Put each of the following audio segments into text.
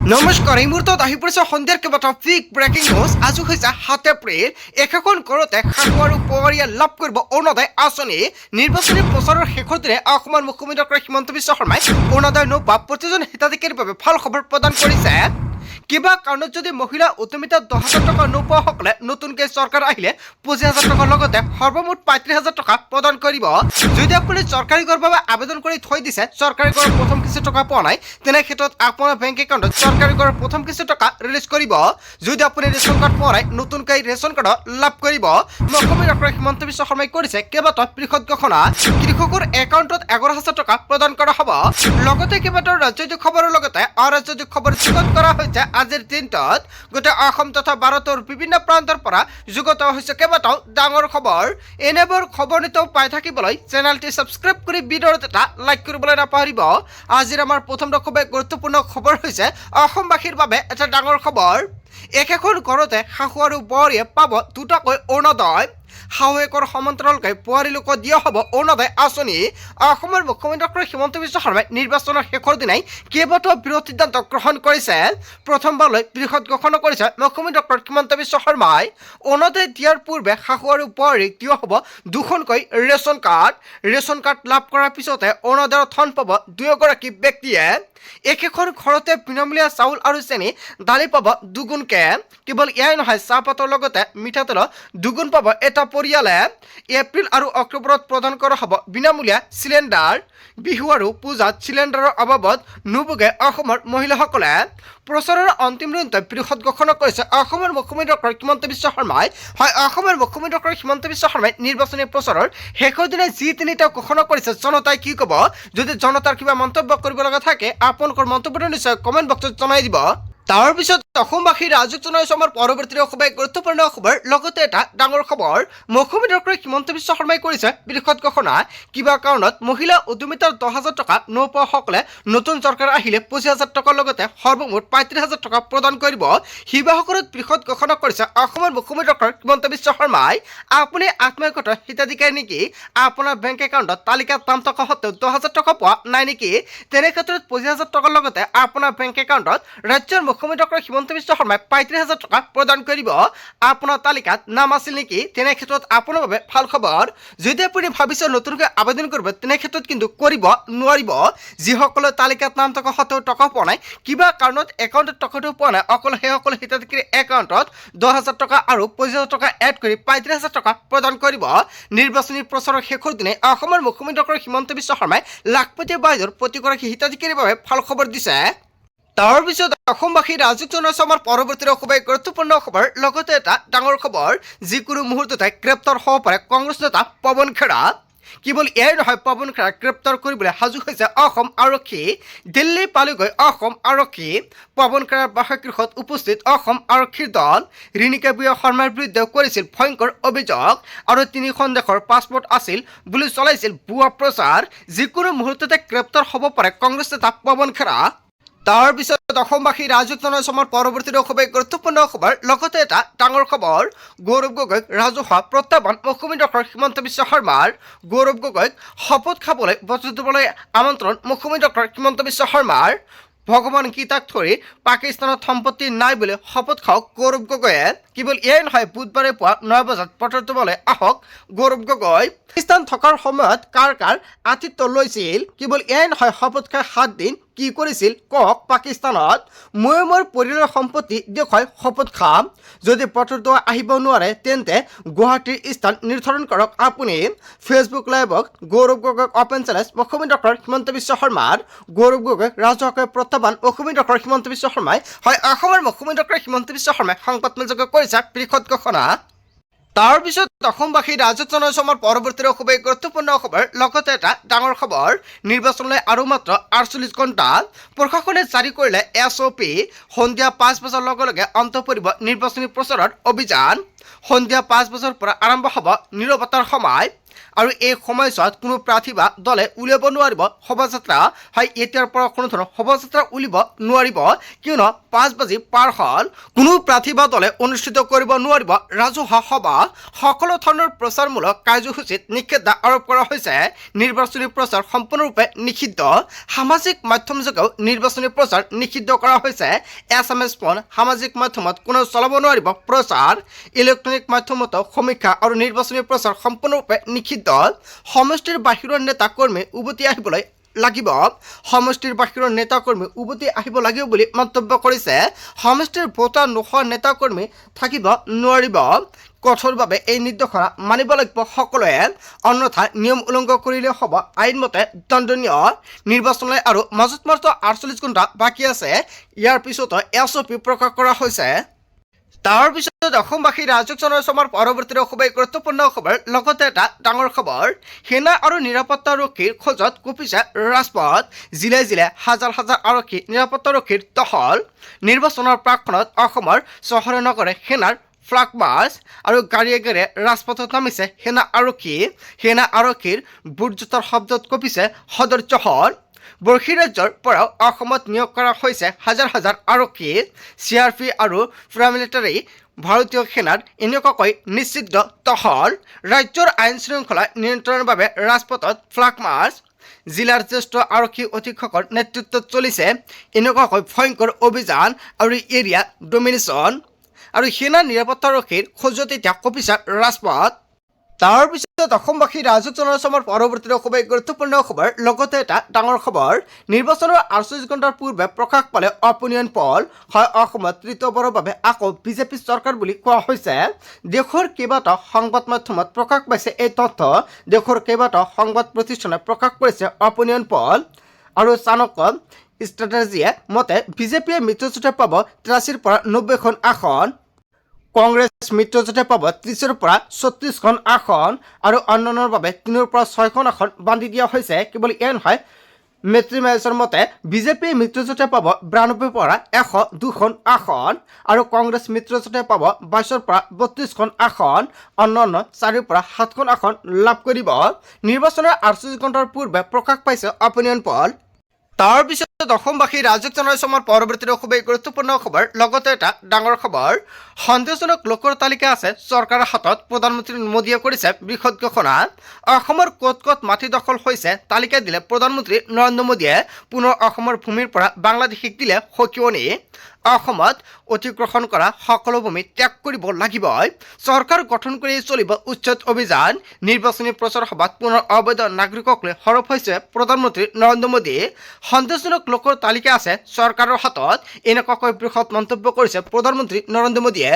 নমস্কাৰ এই মুহূৰ্তত আহি পৰিছে সন্ধিয়াৰ কেইবাটাও বিগ ব্ৰেকিং নিউজ। আজি হৈছে 7 এপ্ৰিল। একেখন ঘৰতে শাহু আৰু পৰিয়াল লাভ কৰিব অৰুণোদয় আঁচনি। নিৰ্বাচনী প্ৰচাৰৰ শেষৰ দিনে অসমৰ মুখ্যমন্ত্ৰী ডক্টৰ হিমন্ত বিশ্ব শৰ্মাই অৰুণোদয় নোপোৱা প্ৰতিজন হিতাধিকাৰীৰ বাবে ভাল খবৰ প্ৰদান কৰিছে। কিবা কাৰণত যদি মহিলা উদ্যমিতা 10,000 টকা নোপোৱাসকলে নতুনকৈ চৰকাৰ আহিলে 25,000 টকাৰ লগতে সৰ্বমুঠ 35,000 টকা প্ৰদান কৰিব। যদি আপুনি চৰকাৰী ঘৰৰ বাবে আবেদন কৰি থৈ দিছে, চৰকাৰী ঘৰৰ প্ৰথম কিস্তি টকা পোৱা নাই, তেনে ক্ষেত্ৰত আপোনাৰ বেংক একাউণ্টত চৰকাৰী ঘৰৰ প্ৰথম কিস্তি টকা ৰিলিজ কৰিব। যদি আপুনি ৰেচন কাৰ্ড পোৱা নাই, নতুনকৈ ৰেচন কাৰ্ড লাভ কৰিব। মুখ্যমন্ত্ৰী ডক্টৰ হিমন্ত বিশ্ব শৰ্মাই কৰিছে কেইবাটাও বৃহৎ ঘোষণা। কৃষকৰ একাউণ্টত 11,000 টকা প্ৰদান কৰা হ'ব। লগতে কেইবাটাও ৰাজনৈতিক খবৰৰ লগতে অৰাজনৈতিক খবৰ যুগুত কৰা হৈছে। আজিৰ দিনটোত গোটেই অসম তথা ভাৰতৰ বিভিন্ন প্ৰান্তৰ পৰা যুগুত হৈছে কেইবাটাও ডাঙৰ খবৰ। এনেবোৰ খবৰ নিতৌ পাই থাকিবলৈ চেনেলটি ছাবস্ক্ৰাইব কৰি ভিডিঅ'ত এটা লাইক কৰিবলৈ নাপাহৰিব। আজিৰ আমাৰ প্ৰথম খুবেই গুৰুত্বপূৰ্ণ খবৰ হৈছে অসমবাসীৰ বাবে এটা ডাঙৰ খবৰ। একেখন ঘৰতে শাহু আৰু বোৱাৰীয়ে পাব দুটাকৈ অৰুণোদয়। শাহুৱেকৰ সমান্তৰালকৈ বোৱাৰীলোকক দিয়া হ'ব অৰুণোদয় আঁচনি। অসমৰ মুখ্যমন্ত্ৰী ডক্টৰ হিমন্ত বিশ্ব শৰ্মাই নিৰ্বাচনৰ শেষৰ দিনাই কেইবাটাও বৃহৎ সিদ্ধান্ত গ্ৰহণ কৰিছে। প্ৰথমবাৰলৈ বৃহৎ ঘোষণা কৰিছে মুখ্যমন্ত্ৰী ডক্টৰ হিমন্ত বিশ্ব শৰ্মাই। অৰুণোদয় দিয়াৰ পূৰ্বে শাহু আৰু বোৱাৰীক দিয়া হ'ব দুখনকৈ ৰেচন কাৰ্ড। ৰেচন কাৰ্ড লাভ কৰাৰ পিছতে অৰুণোদয়ৰ ধন পাব দুয়োগৰাকী ব্যক্তিয়ে। একেখন ঘৰতে বিনামূলীয়া চাউল আৰু চেনি দালি পাব দুগুণকে। কেৱল এয়াই নহয়, চাহপাতৰ লগতে মিঠাতেলৰ দুগুণ পাব এটা পৰিয়ালে। এপ্ৰিল আৰু অক্টোবৰত প্ৰদান কৰা হ'ব বিনামূলীয়া চিলিণ্ডাৰ। বিহু আৰু পূজাত চিলিণ্ডাৰৰ অভাৱত নুভোগে অসমৰ মহিলাসকলে। প্ৰচাৰৰ অন্তিম দিনতে বৃহৎ ঘোষণা কৰিছে অসমৰ মুখ্যমন্ত্ৰী ডক্টৰ হিমন্ত বিশ্ব শৰ্মাই। হয়, অসমৰ মুখ্যমন্ত্ৰী ডক্টৰ হিমন্ত বিশ্ব শৰ্মাই নিৰ্বাচনী প্ৰচাৰৰ শেষৰ দিনা যি তিনিটা ঘোষণা কৰিছে, জনতাই কি ক'ব? যদি জনতাৰ কিবা মন্তব্য কৰিব লগা থাকে, আপোনালোকৰ মন্তব্যটো নিশ্চয় কমেণ্ট বক্সত জনাই দিব। তাৰ পিছত অসমবাসীৰ ৰাজক জনাইছো আমাৰ পৰৱৰ্তী খুবেই গুৰুত্বপূৰ্ণ খবৰ। লগতে এটা ডাঙৰ খবৰ, মুখ্যমন্ত্ৰী ডক্টৰ হিমন্ত বিশ্ব শৰ্মাই কৰিছে বৃহৎ ঘোষণা। কিবা কাৰণত মহিলা উদ্যমিতাৰ 10,000 টকা নোপোৱাসকলে নতুন চৰকাৰ আহিলে 25,000 টকাৰ লগতে সৰ্বমুঠ 35,000 টকা প্ৰদান কৰিব। শিৱসাগৰত বৃহৎ ঘোষণা কৰিছে অসমৰ মুখ্যমন্ত্ৰী ডক্টৰ হিমন্ত বিশ্ব শৰ্মাই। আপুনি আত্মসহায়ক হিতাধিকাৰী নেকি? আপোনাৰ বেংক একাউণ্টত তালিকাত নাম থকা সত্ত্বেও 10,000 টকা পোৱা নাই নেকি? তেনে ক্ষেত্ৰত 25,000 টকাৰ লগতে আপোনাৰ বেংক একাউণ্টত ৰাজ্যৰ মুখ্যমন্ত্ৰী ডক্টৰ হিমন্ত বিশ্ব শৰ্মাই 35,000 টকা প্ৰদান কৰিব। আপোনাৰ তালিকাত নাম আছিল নেকি? তেনে ক্ষেত্ৰত আপোনাৰ বাবে ভাল খবৰ। যদি আপুনি ভাবিছে নতুনকৈ আবেদন কৰিব, তেনে ক্ষেত্ৰত কিন্তু কৰিব নোৱাৰিব। যিসকলৰ তালিকাত নাম থকা সত্ত্বেও টকা পোৱা নাই, কিবা কাৰণত একাউণ্টত টকাটো পোৱা নাই, অকল সেইসকল হিতাধিকাৰীৰ একাউণ্টত 10,000 টকা আৰু 25,000 টকা এড কৰি 35,000 টকা প্ৰদান কৰিব। নিৰ্বাচনী প্ৰচাৰৰ শেষৰ দিনে অসমৰ মুখ্যমন্ত্ৰী ডক্টৰ হিমন্ত বিশ্ব শৰ্মাই লাখপতি বাইদেউৰ প্ৰতিগৰাকী হিতাধিকাৰীৰ বাবে ভাল খবৰ দিছে। তাৰ পিছত অসমবাসীৰ ৰাজক জনাইছো আমাৰ পৰৱৰ্তী খুবেই গুৰুত্বপূৰ্ণ খবৰ। লগতে এটা ডাঙৰ খবৰ, যিকোনো মুহূৰ্ততে গ্ৰেপ্তাৰ হ'ব পাৰে কংগ্ৰেছ নেতা পৱন খেৰা। কেৱল এয়াই নহয়, পৱন খেৰাক গ্ৰেপ্তাৰ কৰিবলৈ সাজু হৈছে অসম আৰক্ষী। দিল্লী পালেগৈ অসম আৰক্ষী। পৱন খেৰাৰ বাসগৃহত উপস্থিত অসম আৰক্ষীৰ দল। ৰিণিকা বিয়া শৰ্মাৰ বিৰুদ্ধে কৰিছিল ভয়ংকৰ অভিযোগ আৰু 3খন দেশৰ পাছপৰ্ট আছিল বুলি চলাইছিল ভুৱা প্ৰচাৰ। যিকোনো মুহূৰ্ততে গ্ৰেপ্তাৰ হ'ব পাৰে কংগ্ৰেছ নেতা পৱন খেৰা। তাৰ পিছত অসমবাসী ৰাজক জনাইছো আমাৰ পৰৱৰ্তী খুবেই গুৰুত্বপূৰ্ণ খবৰ। লগতে এটা ডাঙৰ খবৰ, গৌৰৱ গগৈক ৰাজহুৱা প্ৰত্যাহ্বান মুখ্যমন্ত্ৰী ডক্টৰ হিমন্ত বিশ্ব শৰ্মাৰ। গৌৰৱ গগৈক শপত খাবলৈ ভোট দিবলৈ আমন্ত্ৰণ মুখ্যমন্ত্ৰী ডক্টৰ হিমন্ত বিশ্ব শৰ্মাৰ। ভগৱান গীতাক ধৰি পাকিস্তানত সম্পত্তি নাই বুলি শপত খাওক গৌৰৱ গগৈয়ে। কেৱল এয়াই নহয়, বুধবাৰে পুৱা 9 বজাত ভোটৰ দিবলৈ আহক গৌৰৱ গগৈ। পাকিস্তান থকাৰ সময়ত কাৰ কাৰ আতিথ্য লৈছিল? কেৱল এয়াই নহয়, শপত খাই 7 দিন কি কৰিছিল কওক পাকিস্তানত। মই মোৰ পৰিয়ালৰ সম্পত্তি দেখুৱাই শপত খাম। যদি ভোটৰ দিব আহিব নোৱাৰে, তেন্তে গুৱাহাটীৰ স্থান নিৰ্ধাৰণ কৰক আপুনি। ফেচবুক লাইভক গৌৰৱ গগৈক অপেন চেলেঞ্জ মুখ্যমন্ত্ৰী ডক্টৰ হিমন্ত বিশ্ব শৰ্মাৰ। গৌৰৱ গগৈক ৰাজহুৱাকৈ প্ৰত্যাহ্বান মুখ্যমন্ত্ৰী ডক্টৰ হিমন্ত বিশ্ব শৰ্মাই। হয়, অসমৰ মুখ্যমন্ত্ৰী ডক্টৰ হিমন্ত বিশ্ব শৰ্মাই সংবাদমেলযোগে কৰিছে বৃহৎ ঘোষণা। তাৰ পিছত অসমবাসী ৰাজক জনাইছো আমাৰ পৰৱৰ্তী খুবেই গুৰুত্বপূৰ্ণ খবৰ। লগতে এটা ডাঙৰ খবৰ, নিৰ্বাচনলৈ আৰু মাত্ৰ 48 ঘণ্টা। প্ৰশাসনে জাৰি কৰিলে SOP। সন্ধিয়া 5 বজাৰ লগে লগে অন্ত পৰিব নিৰ্বাচনী প্ৰচাৰৰ অভিযান। সন্ধিয়া 5 বজাৰ পৰা আৰম্ভ হ'ব নীৰৱতাৰ সময় আৰু এই সময়ছোৱাত কোনো প্ৰাৰ্থী বা দলে উলিয়াব নোৱাৰিব শোভাযাত্ৰা হয় এতিয়াৰ পৰা কোনো ধৰণৰ শোভাযাত্ৰা উলিয়াব নোৱাৰিব কিয়নো 5 বাজি পাৰ হ'ল কোনো প্ৰাৰ্থী বা দলে অনুষ্ঠিত কৰিব নোৱাৰিব ৰাজহুৱা সভা সকলো ধৰণৰ প্ৰচাৰমূলক কাৰ্যসূচীত নিষেধাজ্ঞা আৰোপ কৰা হৈছে নিৰ্বাচনী প্ৰচাৰ সম্পূৰ্ণৰূপে নিষিদ্ধ সামাজিক মাধ্যমযোগেও নিৰ্বাচনী প্ৰচাৰ নিষিদ্ধ কৰা হৈছে SMS ফোন সামাজিক মাধ্যমত কোনো চলাব নোৱাৰিব প্ৰচাৰ ইলেক্ট্ৰনিক মাধ্যমতো সমীক্ষা আৰু নিৰ্বাচনী প্ৰচাৰ সম্পূৰ্ণৰূপে নিষিদ্ধ সমষ্টিৰ বাহিৰৰ নেতা কৰ্মী উভতি আহিবলৈ লাগিব সমষ্টিৰ বাহিৰৰ নেতা কৰ্মী উভতি আহিব লাগিব বুলি মন্তব্য কৰিছে সমষ্টিৰ ভোটাৰ নোহোৱা নেতা কৰ্মী থাকিব নোৱাৰিব কঠোৰভাৱে এই নিৰ্দেশনা মানিব লাগিব সকলোৱে অন্যথা নিয়ম উলংঘন কৰিলে হ'ব আইনমতে দণ্ডনীয় নিৰ্বাচনলৈ আৰু মাজত মাত্ৰ 48 ঘণ্টা বাকী আছে ইয়াৰ পিছতো SOP প্ৰকাশ কৰা হৈছে তাৰ পিছত অসমবাসী ৰাজক জনসমাৰ পৰৱৰ্তী খুবেই গুৰুত্বপূৰ্ণ খবৰ লগতে এটা ডাঙৰ খবৰ সেনা আৰু নিৰাপত্তাৰক্ষীৰ খোজত কঁপিছে ৰাজপথ জিলাই জিলাই হাজাৰ হাজাৰ আৰক্ষী নিৰাপত্তাৰক্ষীৰ টহল নিৰ্বাচনৰ প্ৰাকক্ষণত অসমৰ চহৰে নগৰে সেনাৰ ফ্লাগ মাৰ্চ আৰু গাড়ীয়ে গাড়ীয়ে ৰাজপথত নামিছে সেনা আৰক্ষীৰ বুটজোতাৰ শব্দত কঁপিছে সদৰ চহৰ বৰ্ষীৰাজ্যৰ পৰাও অসমত নিয়োগ কৰা হৈছে হাজাৰ হাজাৰ আৰক্ষী CRP আৰু পেৰামিলিটাৰী ভাৰতীয় সেনাৰ এনেকুৱাকৈ নিষিদ্ধ টহল ৰাজ্যৰ আইন শৃংখলা নিয়ন্ত্ৰণৰ বাবে ৰাজপথত ফ্লাগ মাৰ্চ জিলাৰ জ্যেষ্ঠ আৰক্ষী অধীক্ষকৰ নেতৃত্বত চলিছে এনেকুৱাকৈ ভয়ংকৰ অভিযান আৰু এৰিয়া ডমিনেশ্যন আৰু সেনা নিৰাপত্তাৰক্ষীৰ খোজত এতিয়া কঁপিছে ৰাজপথ তাৰ পিছত অসমবাসী ৰাজক জনসমাৰ পৰৱৰ্তী খুবেই গুৰুত্বপূৰ্ণ খবৰ লগতে এটা ডাঙৰ খবৰ নিৰ্বাচনৰ 48 ঘণ্টাৰ পূৰ্বে প্ৰকাশ পালে অপিনিয়ন পল হয় অসমত তৃতীয়বাৰৰ বাবে আকৌ বিজেপি চৰকাৰ বুলি কোৱা হৈছে দেশৰ কেইবাটাও সংবাদ মাধ্যমত প্ৰকাশ পাইছে এই তথ্য দেশৰ কেইবাটাও সংবাদ প্ৰতিষ্ঠানে প্ৰকাশ কৰিছে অপিনিয়ন পল আৰু চাণক্য ষ্ট্ৰেটেজিয়ে মতে বিজেপিয়ে মিত্ৰজোঁটে পাব 83ৰ পৰা 90খন আসন কংগ্ৰেছ মিত্ৰজোঁটে পাব 30ৰ পৰা 36খন আসন আৰু অন্যান্যৰ বাবে 3ৰ পৰা 6খন আসন বান্ধি দিয়া হৈছে কেৱল এয়া নহয় মেট্ৰিমাইজৰ মতে বিজেপিয়ে মিত্ৰজোঁটে পাব 92ৰ পৰা 102খন আসন আৰু কংগ্ৰেছ মিত্ৰজোঁটে পাব 22ৰ পৰা 32খন আসন অন্যান্য 4ৰ পৰা 7খন আসন লাভ কৰিব নিৰ্বাচনৰ 48 ঘণ্টাৰ পূৰ্বে প্ৰকাশ পাইছে অপিনিয়ন পল তাৰ পিছত অসমবাসী ৰাজক জনসমাৰ পৰৱৰ্তী খুবেই গুৰুত্বপূৰ্ণ খবৰ লগতে এটা ডাঙৰ খবৰ সন্দেহজনক লোকৰ তালিকা আছে চৰকাৰৰ হাতত প্ৰধানমন্ত্ৰী মোদীয়ে কৰিছে বৃহৎ ঘোষণা অসমৰ ক'ত ক'ত মাটি দখল হৈছে তালিকা দিলে প্ৰধানমন্ত্ৰী নৰেন্দ্ৰ মোদীয়ে পুনৰ অসমৰ ভূমিৰ পৰা বাংলাদেশক দিলে সকিয়নি অসমত অধিগ্ৰহণ কৰা সকলো ভূমি ত্যাগ কৰিব লাগিব চৰকাৰ গঠন কৰি চলিব উচ্ছেদ অভিযান নিৰ্বাচনী প্ৰচাৰ সভাত পুনৰ অবৈধ নাগৰিকক লৈ সৰব হৈছে প্ৰধানমন্ত্ৰী নৰেন্দ্ৰ মোদী সন্দেহজনক লোকৰ তালিকা আছে চৰকাৰৰ হাতত এনেকুৱাকৈ বৃহৎ মন্তব্য কৰিছে প্ৰধানমন্ত্ৰী নৰেন্দ্ৰ মোদীয়ে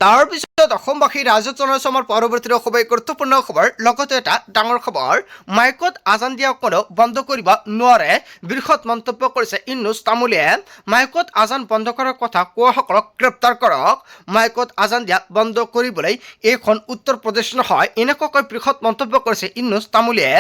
তাৰ পিছত অসমবাসী ৰাজক জনসমাৰ পৰৱৰ্তী খুবেই গুৰুত্বপূৰ্ণ খবৰ লগতে এটা ডাঙৰ খবৰ মাইকত আজান দিয়া কোনো বন্ধ কৰিব নোৱাৰে বৃহৎ মন্তব্য কৰিছে ইউনুছ তামুলীয়ে মাইকত আজান বন্ধ কৰাৰ কথা কোৱাসকলক গ্ৰেপ্তাৰ কৰক মাইকত আজান দিয়া বন্ধ কৰিবলৈ এইখন উত্তৰ প্ৰদেশ নহয় এনেকুৱাকৈ বৃহৎ মন্তব্য কৰিছে ইউনুছ তামুলীয়ে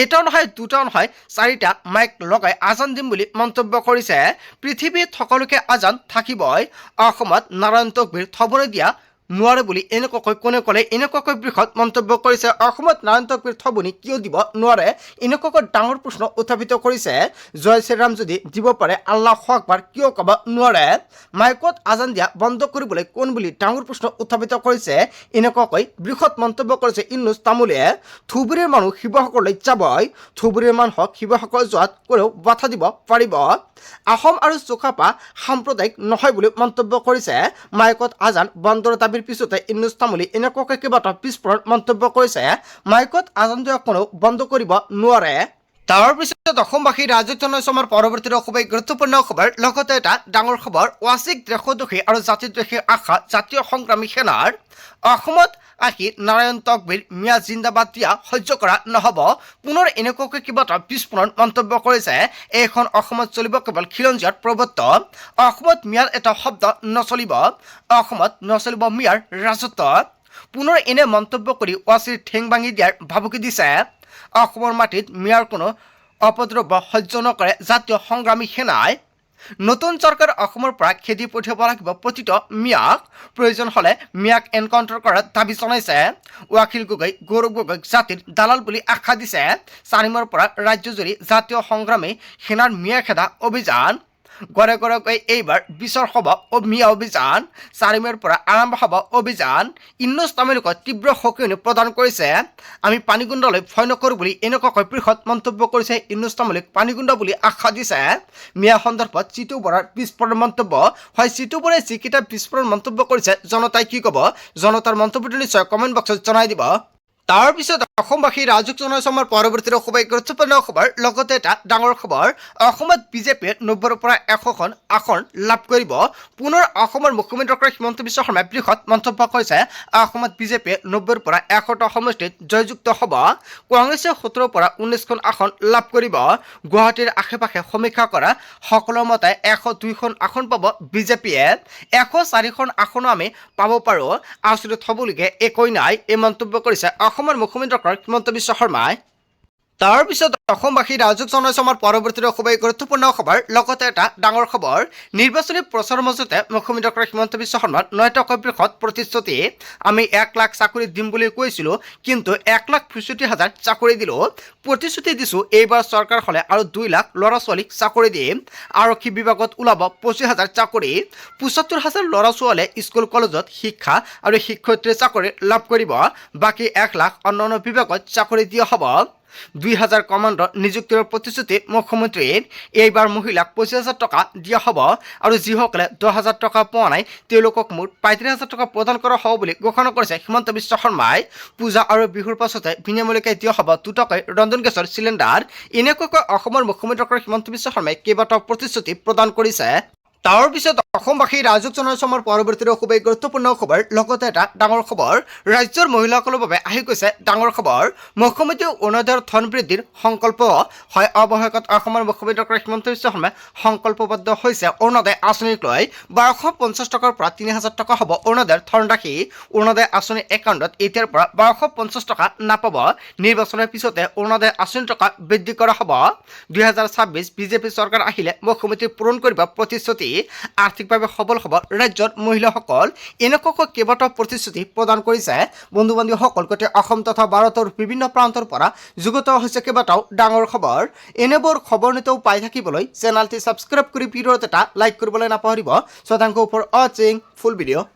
এটাও নহয় দুটাও নহয় 4টা মাইক লগাই আজান দিম বুলি মন্তব্য কৰিছে পৃথিৱীত সকলোকে আজান থাকিবই অসমত নাৰায়ণ তকবীৰ থবলৈ দিয়া নোৱাৰে বুলি এনেকুৱাকৈ কোনে ক'লে এনেকুৱাকৈ বৃহৎ মন্তব্য কৰিছে অসমত নাৰায়ণ তকবীৰ থবনি কিয় দিব নোৱাৰে এনেকুৱাকৈ ডাঙৰ প্ৰশ্ন উত্থাপিত কৰিছে জয় শ্ৰীৰাম যদি দিব পাৰে আল্লাহু আকবাৰ কিয় ক'ব নোৱাৰে মাইকত আজান দিয়া বন্ধ কৰিবলৈ কোন বুলি ডাঙৰ প্ৰশ্ন উত্থাপিত কৰিছে এনেকুৱাকৈ বৃহৎ মন্তব্য কৰিছে ইউনুছ তামুলীয়ে ধুবুৰীৰ মানুহ শিৱসাগৰলৈ যাবই ধুবুৰীৰ মানুহক শিৱসাগৰ যোৱাত কোনেও বাধা দিব পাৰিব আহোম আৰু চুকাফা সাম্প্ৰদায়িক নহয় বুলি মন্তব্য কৰিছে মাইকত আজান বন্ধৰ দাবীৰ পিছতে ইউনুছ তামুলী এনেকুৱাকৈ কেইবাটাও বিস্ফোৰণ মন্তব্য কৰিছে মাইকত আজান দিয়া কোনেও বন্ধ কৰিব নোৱাৰে তাৰ পিছত অসমবাসী ৰাজক জনসমাৰ পৰৱৰ্তী খুবেই গুৰুত্বপূৰ্ণ খবৰ লগতে এটা ডাঙৰ খবৰ ৱাচিক দেশদ্ৰোহী আৰু জাতিদ্ৰোহী আশা জাতীয় সংগ্ৰামী সেনাৰ অসমত আহি নাৰায়ণ তকবীৰ মিয়া জিন্দাবাদ দিয়া সহ্য কৰা নহ'ব পুনৰ এনেকুৱাকৈ কেইবাটাও বিস্ফোৰণ মন্তব্য কৰিছে এইখন অসমত চলিব কেৱল খিলঞ্জীয়াৰ প্ৰৱৰ্তন অসমত মিয়াৰ এটা শব্দ নচলিব অসমত নচলিব মিয়াৰ ৰাজত্ব পুনৰ এনে মন্তব্য কৰি ৱাচিৰ ঠেং ভাঙি দিয়াৰ ভাবুকি দিছে অসমৰ মাটিত মিয়াৰ কোনো অপদ্ৰব্য সহ্য নকৰে জাতীয় সংগ্ৰামী সেনাই নতুন চৰকাৰ অসমৰ পৰা খেদি পঠিয়াব লাগিব প্ৰতিটো মিয়াক প্ৰয়োজন হ'লে মিয়াক এনকাউণ্টাৰ কৰাৰ দাবী জনাইছে ৱাকিল গগৈ গৌৰৱ গগৈক জাতিৰ দালাল বুলি আখ্যা দিছে চাৰিমৰ পৰা ৰাজ্যজুৰি জাতীয় সংগ্ৰামী সেনাৰ মিয়া খেদা অভিযান ঘৰে ঘৰে এইবাৰ বিচাৰ হ'ব মিয়া অভিযান চাৰিমেৰ পৰা আৰম্ভ হ'ব অভিযান ইন্নুছ তামিলকৈ তীব্ৰ সকিয়নি প্ৰদান কৰিছে আমি পানীগুণ্ডালৈ ভয় নকৰোঁ বুলি এনেকুৱাকৈ বৃহৎ মন্তব্য কৰিছে ইন্নুছ তামিলক পানীগুণ্ডা বুলি আখ্যা দিছে মিয়া সন্দৰ্ভত চিতু বৰাৰ বিস্ফোৰণ মন্তব্য হয় চিতু বৰাই যিকেইটা বিস্ফোৰণ মন্তব্য কৰিছে জনতাই কি ক'ব জনতাৰ মন্তব্যটো নিশ্চয় কমেণ্ট বক্সত জনাই দিব তাৰ পিছত অসমবাসী ৰাজুক জনসমৰ পৰৱৰ্তী খুবেই গুৰুত্বপূৰ্ণ খবৰ লগতে এটা ডাঙৰ খবৰ অসমত বিজেপিয়ে 90ৰ পৰা 100খন আসন লাভ কৰিব পুনৰ অসমৰ মুখ্যমন্ত্ৰী হিমন্ত বিশ্ব শৰ্মাই বৃহৎ মন্তব্য কৰিছে অসমত বিজেপিয়ে 90ৰ পৰা 100টা সমষ্টিত জয়যুক্ত হ'ব কংগ্ৰেছে 17ৰ পৰা 19খন আসন লাভ কৰিব গুৱাহাটীৰ আশে-পাশে সমীক্ষা কৰা সকলো মতে 102খন আসন পাব বিজেপিয়ে 104খন আসনো আমি পাব পাৰোঁ আচৰিত হ'বলগীয়া একোৱেই নাই এই মন্তব্য কৰিছে অসমৰ মুখ্যমন্ত্ৰী হিমন্ত বিশ্ব শৰ্মাই তাৰ পিছত অসমবাসী ৰাজুক জনসমৰ পৰৱৰ্তী খুবেই গুৰুত্বপূৰ্ণ খবৰ লগতে এটা ডাঙৰ খবৰ নিৰ্বাচনী প্ৰচাৰৰ মাজতে মুখ্যমন্ত্ৰী হিমন্ত বিশ্ব শৰ্মাৰ নয়টাকৈ বৃহৎ প্ৰতিশ্ৰুতি আমি 1 লাখ চাকৰি দিম বুলি কৈছিলোঁ কিন্তু 1,65,000 চাকৰি দিলোঁ প্ৰতিশ্ৰুতি দিছোঁ এইবাৰ চৰকাৰ হ'লে আৰু 2 লাখ ল'ৰা ছোৱালীক চাকৰি দিম আৰক্ষী বিভাগত ওলাব 25,000 চাকৰি 75,000 ল'ৰা ছোৱালীয়ে স্কুল কলেজত শিক্ষা আৰু শিক্ষয়িত্ৰী চাকৰি লাভ কৰিব বাকী 1 লাখ অন্যান্য বিভাগত চাকৰি দিয়া হ'ব 2,000 কমাণ্ডৰ নিযুক্তিৰ প্ৰতিশ্ৰুতি মুখ্যমন্ত্ৰীৰ এইবাৰ মহিলাক 25,000 টকা দিয়া হ'ব আৰু যিসকলে 10,000 টকা পোৱা নাই তেওঁলোকক মুঠ 35,000 টকা প্ৰদান কৰা হ'ব বুলি ঘোষণা কৰিছে হিমন্ত বিশ্ব শৰ্মাই পূজা আৰু বিহুৰ পাছতে বিনামূলীয়াকৈ দিয়া হ'ব দুটকাকৈ ৰন্ধন গেছৰ চিলিণ্ডাৰ এনেকুৱাকৈ অসমৰ মুখ্যমন্ত্ৰী হিমন্ত বিশ্ব শৰ্মাই কেইবাটাও প্ৰতিশ্ৰুতি প্ৰদান কৰিছে তাৰ পিছত অসমবাসী ৰাজুক জনসমৰ পৰৱৰ্তী খুবেই গুৰুত্বপূৰ্ণ খবৰ লগতে এটা ডাঙৰ খবৰ ৰাজ্যৰ মহিলাসকলৰ বাবে আহি গৈছে ডাঙৰ খবৰ মুখ্যমন্ত্ৰী অৰুণোদয়ৰ ধন বৃদ্ধিৰ সংকল্প হয় অৱশেষত অসমৰ মুখ্যমন্ত্ৰী হিমন্ত বিশ্ব শৰ্মাই সংকল্পবদ্ধ হৈছে অৰুণোদয় আঁচনিক লৈ 1,250 টকাৰ পৰা 3,000 টকা হ'ব অৰুণোদয়ৰ ধনৰাশি অৰুণোদয় আঁচনি একাউণ্টত এতিয়াৰ পৰা 1,250 টকা নাপাব নিৰ্বাচনৰ পিছতে অৰুণোদয় আঁচনি টকা বৃদ্ধি কৰা হ'ব 2026 বিজেপি চৰকাৰ আহিলে মুখ্যমন্ত্ৰী পূৰণ কৰিব প্ৰতিশ্ৰুতি আৰ্থিকভাৱে সবল হ'ব ৰাজ্যৰ মহিলাসকল এনেকুৱাকৈ কেইবাটাও প্ৰতিশ্ৰুতি প্ৰদান কৰিছে বন্ধু বান্ধৱীসকল গোটেই অসম তথা ভাৰতৰ বিভিন্ন প্ৰান্তৰ পৰা যুগত হৈছে কেইবাটাও ডাঙৰ খবৰ এনেবোৰ খবৰ নিতৌ পাই থাকিবলৈ চেনেলটি ছাবস্ক্ৰাইব কৰি ভিডিঅ'ত এটা লাইক কৰিবলৈ নাপাহৰিব চ' থেংক ইউ ফৰ ৱাচিং ফুল ভিডিঅ'